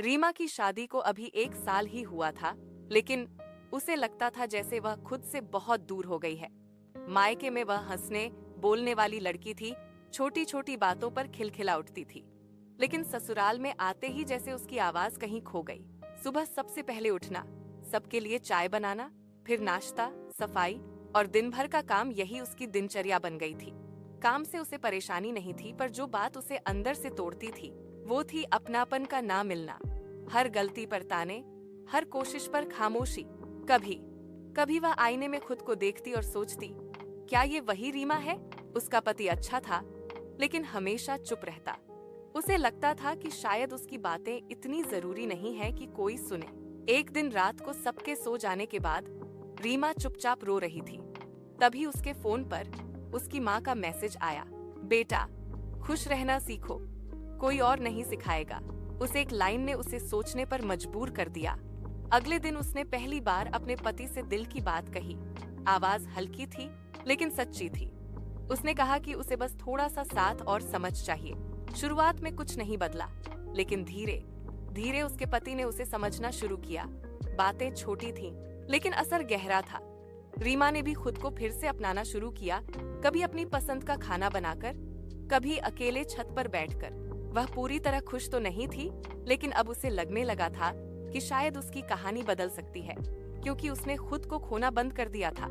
रीमा की शादी को अभी 1 साल ही हुआ था, लेकिन उसे लगता था जैसे वह खुद से बहुत दूर हो गई है। मायके में वह हंसने बोलने वाली लड़की थी, छोटी छोटी बातों पर खिलखिला उठती थी। लेकिन ससुराल में आते ही जैसे उसकी आवाज कहीं खो गई। सुबह सबसे पहले उठना, सबके लिए चाय बनाना, फिर नाश्ता, सफाई और दिन भर का काम, यही उसकी दिनचर्या बन गई थी। काम से उसे परेशानी नहीं थी, पर जो बात उसे अंदर से तोड़ती थी वो थी अपनापन का ना मिलना। हर गलती पर ताने, हर कोशिश पर खामोशी। कभी कभी वह आईने में खुद को देखती और सोचती, क्या ये वही रीमा है? उसका पति अच्छा था, लेकिन हमेशा चुप रहता। उसे लगता था कि शायद उसकी बातें इतनी जरूरी नहीं है कि कोई सुने। एक दिन रात को सबके सो जाने के बाद रीमा चुपचाप रो रही थी। तभी उसके फोन पर उसकी माँ का मैसेज आया, बेटा खुश रहना सीखो, कोई और नहीं सिखाएगा। उस एक लाइन ने उसे सोचने पर मजबूर कर दिया। अगले दिन उसने पहली बार अपने पति से दिल की बात कही। आवाज हल्की थी लेकिन सच्ची थी। उसने कहा कि उसे बस थोड़ा सा साथ और समझ चाहिए। शुरुआत में कुछ नहीं बदला, लेकिन धीरे धीरे उसके पति ने उसे समझना शुरू किया। बातें छोटी थीं, लेकिन असर गहरा था। रीमा ने भी खुद को फिर से अपनाना शुरू किया, कभी अपनी पसंद का खाना बनाकर, कभी अकेले छत पर बैठकर। वह पूरी तरह खुश तो नहीं थी, लेकिन अब उसे लगने लगा था कि शायद उसकी कहानी बदल सकती है, क्योंकि उसने खुद को खोना बंद कर दिया था।